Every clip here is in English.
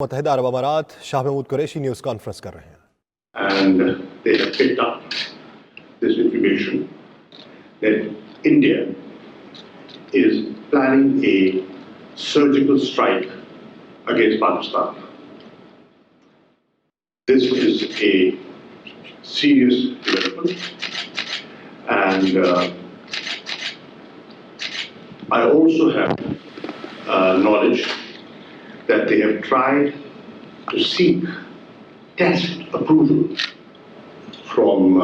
मुत्तहिदा अरब अमारात Shah Mahmood Qureshi news conference कर रहे हैं। And they have picked up this information that India is planning a surgical strike against Pakistan. This is a serious development, and I also have knowledge that they have tried to seek test approval from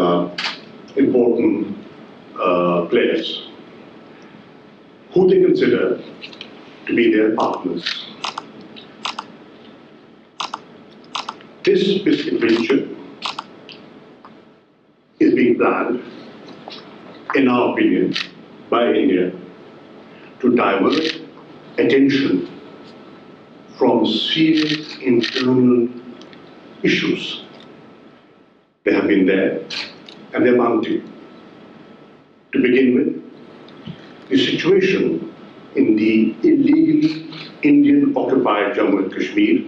important players who they consider to be their partners. This adventure is being planned, in our opinion, by India to divert attention from serious internal issues. They have been there and they're mounting. To begin with, the situation in the illegally Indian occupied Jammu and Kashmir,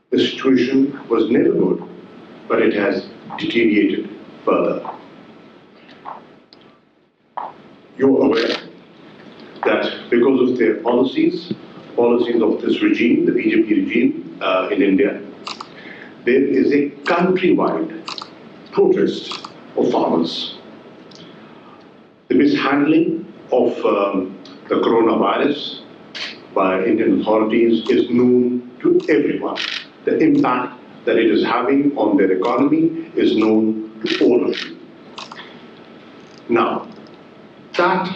the situation was never good, but it has deteriorated further. You're aware that because of their policies of this regime, the BJP regime in India, there is a countrywide protest of farmers. The mishandling of the coronavirus by Indian authorities is known to everyone. The impact that it is having on their economy is known to all of you. Now, that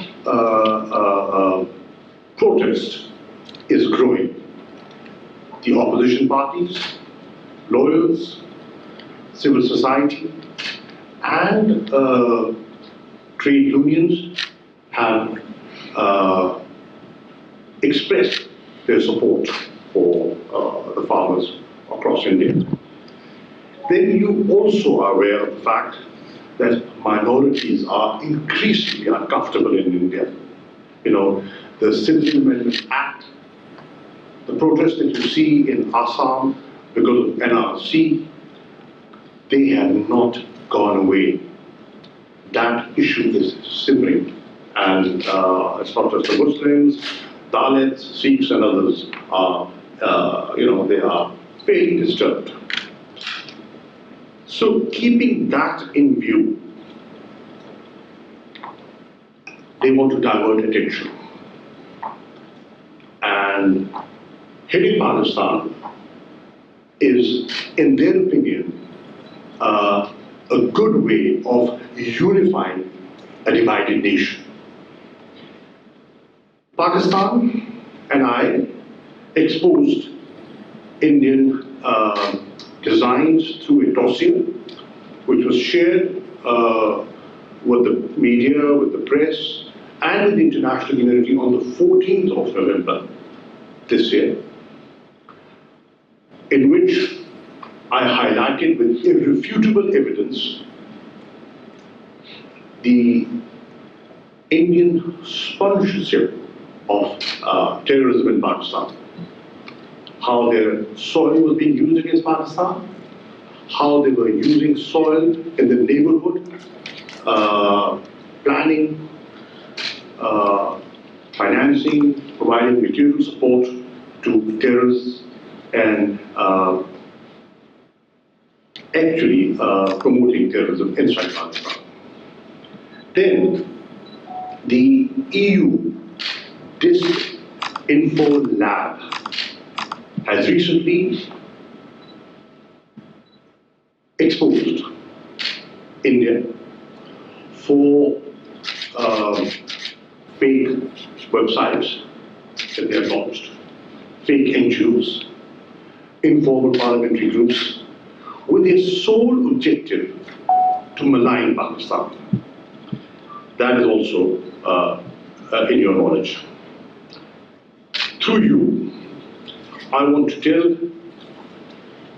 protest is growing. The opposition parties, lawyers, civil society, and trade unions have expressed their support for the farmers across India. Then you also are aware of the fact that minorities are increasingly uncomfortable in India. You know, the Citizen Amendment Act, the protests that you see in Assam because of NRC, they have not gone away. That issue is simmering, and it's not just the Muslims, Dalits, Sikhs, and others are, they are very disturbed. So, keeping that in view, they want to divert attention. And hitting Pakistan is, in their opinion, a good way of unifying a divided nation. Pakistan and I exposed Indian designs through a dossier which was shared with the media, with the press, and with the international community on the 14th of November this year, in which I highlighted with irrefutable evidence the Indian sponsorship of terrorism in Pakistan, how their soil was being used against Pakistan, how they were using soil in the neighborhood, planning, financing, providing material support to terrorists, and actually promoting terrorism inside Pakistan. Then the EU Disinfo Lab has recently exposed India for fake websites that they have launched, fake NGOs, informal parliamentary groups, with a sole objective to malign Pakistan. That is also in your knowledge. Through you, I want to tell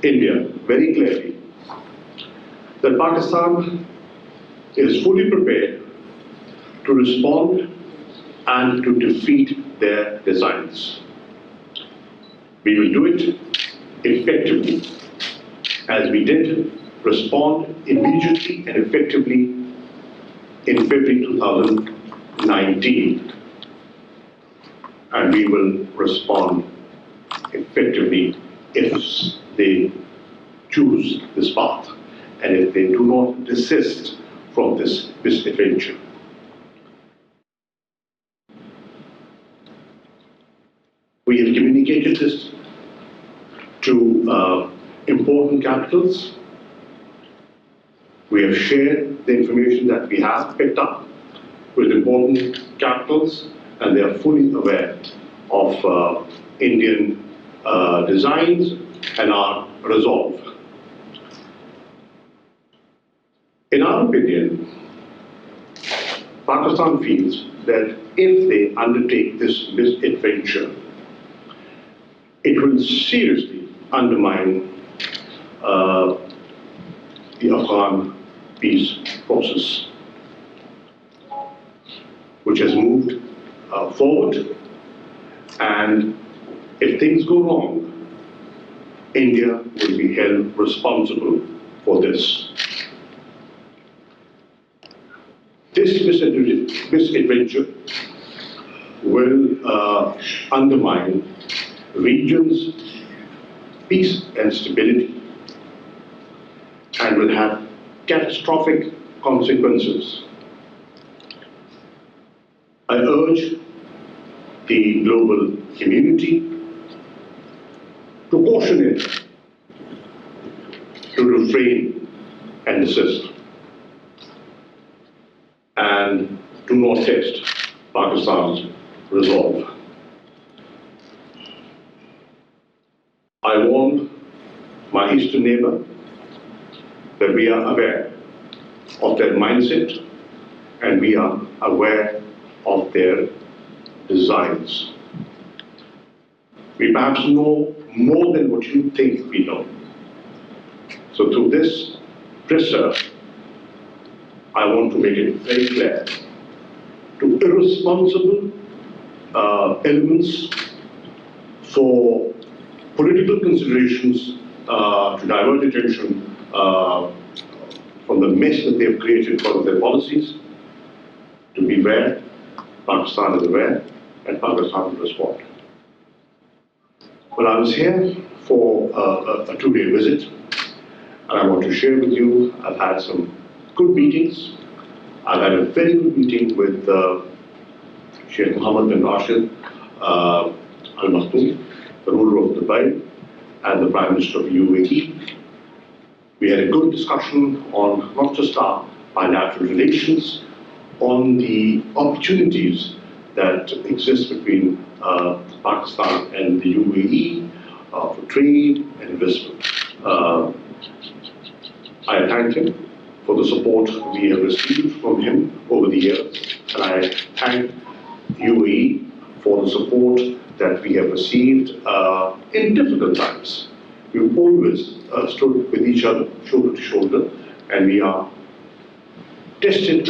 India very clearly that Pakistan is fully prepared to respond and to defeat their designs. We will do it effectively, as we did respond immediately and effectively in February 2019. And we will respond effectively if they choose this path and if they do not desist from this misadventure. We have communicated this to important capitals. We have shared the information that we have picked up with important capitals, and they are fully aware of Indian designs and our resolve. In our opinion, Pakistan feels that if they undertake this misadventure, it will seriously undermine the Afghan peace process, which has moved forward. And if things go wrong, India will be held responsible for this. This misadventure will undermine region's peace and stability and will have catastrophic consequences. I urge the global community to caution it, to refrain and desist, and do not test Pakistan's resolve. I warn my eastern neighbor that we are aware of their mindset and we are aware of their designs. We perhaps know more than what you think we know. So through this presser, I want to make it very clear to irresponsible elements for political considerations to divert attention from the mess that they've created because of their policies, to be aware. Pakistan is aware, and Pakistan will respond. Well, I was here for a two-day visit, and I want to share with you, I've had some good meetings. I've had a very good meeting with Sheikh Mohammed bin Rashid Al Maktoum, the ruler of Dubai, and the Prime Minister of UAE. We had a good discussion on not just our bilateral relations, on the opportunities that exist between Pakistan and the UAE for trade and investment. I thank him for the support we have received from him over the years, and I thank UAE for the support that we have received in difficult times. We've always stood with each other, shoulder to shoulder, and we are tested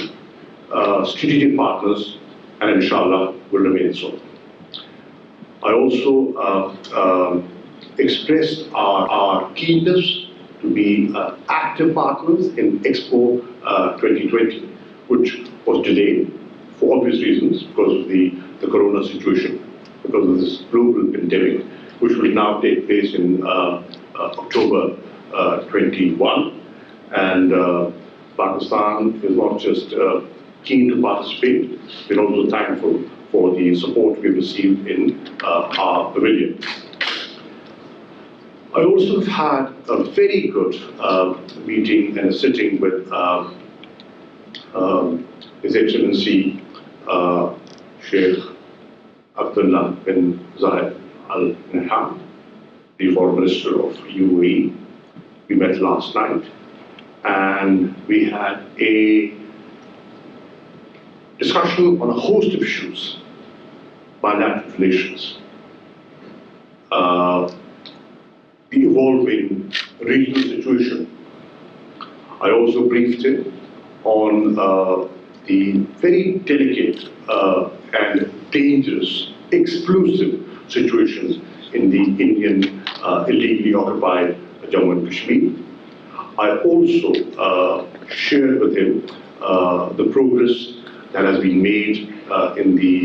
strategic partners, and inshallah will remain so. I also expressed our keenness to be active partners in Expo 2020, which was delayed for obvious reasons because of the corona situation, because of this global pandemic, which will now take place in October 21. And Pakistan is not just keen to participate, we're also thankful for the support we've received in our pavilion. I also have had a very good meeting and a sitting with His Excellency Sheikh Abdullah bin Zayed Al Nahyan, the Foreign Minister of UAE. We met last night and we had a discussion on a host of issues, bilateral relations, the evolving regional situation. I also briefed him on the very delicate and dangerous, explosive situations in the Indian illegally occupied Jammu and Kashmir. I also shared with him the progress that has been made in the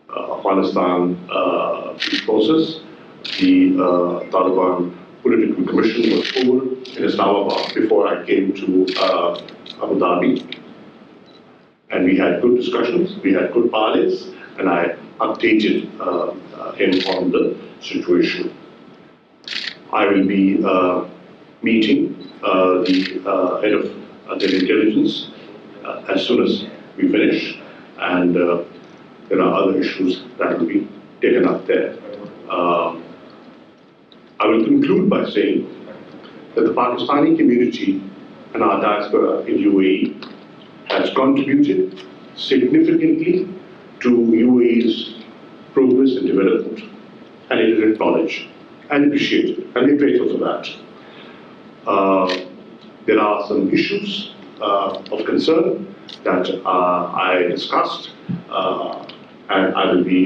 Afghanistan peace process. The Taliban political commission was over in Islamabad before I came to Abu Dhabi. And we had good discussions, we had good parleys, and I updated him on the situation. I will be meeting the head of their intelligence as soon as we finish, and there are other issues that will be taken up there. I will conclude by saying that the Pakistani community and our diaspora in UAE has contributed significantly to UAE's progress and development, and it is acknowledged and appreciated, and we're grateful for that. There are some issues of concern that I discussed, and I will be,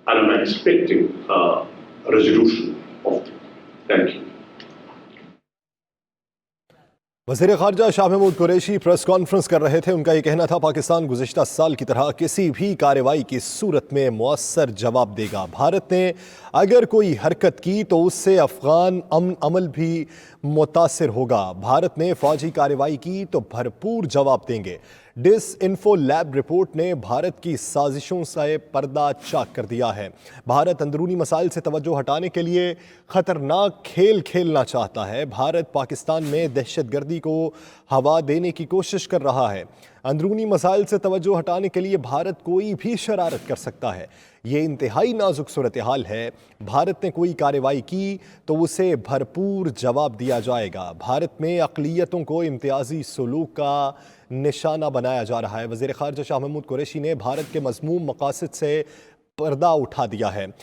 and I'm expecting a resolution of them. Thank you. वज़ीर ख़ारजा Shah Mahmood Qureshi press conference कर रहे थे। उनका ये कहना था पाकिस्तान गुज़िश्ता साल की तरह किसी भी कार्रवाई की सूरत में मुअस्सर जवाब देगा। भारत ने अगर कोई हरकत की तो उससे अफ़गान अमन अमल भी मुतासिर होगा। भारत ने फ़ौजी कार्रवाई की तो भरपूर जवाब देंगे। डिसइंफो लैब रिपोर्ट ने भारत की साजिशों से पर्दा चाक कर दिया है। भारत अंदरूनी मसाइल से तवज्जो हटाने के लिए ख़तरनाक खेल खेलना चाहता है। भारत पाकिस्तान में दहशतगर्दी को हवा देने की कोशिश कर रहा है। अंदरूनी मसाइल से तवज्जो हटाने के लिए भारत कोई भी शरारत कर सकता है। ये इंतहाई नाजुक सूरत हाल है। भारत ने कोई कार्रवाई की तो उसे भरपूर जवाब दिया जाएगा। भारत में अक़लियतों को इम्तियाजी सलूक का निशाना बनाया जा रहा है। वज़ीर ख़ारजा शाह महमूद कुरैशी ने भारत के मज़मूम मक़ासद से पर्दा उठा दिया है।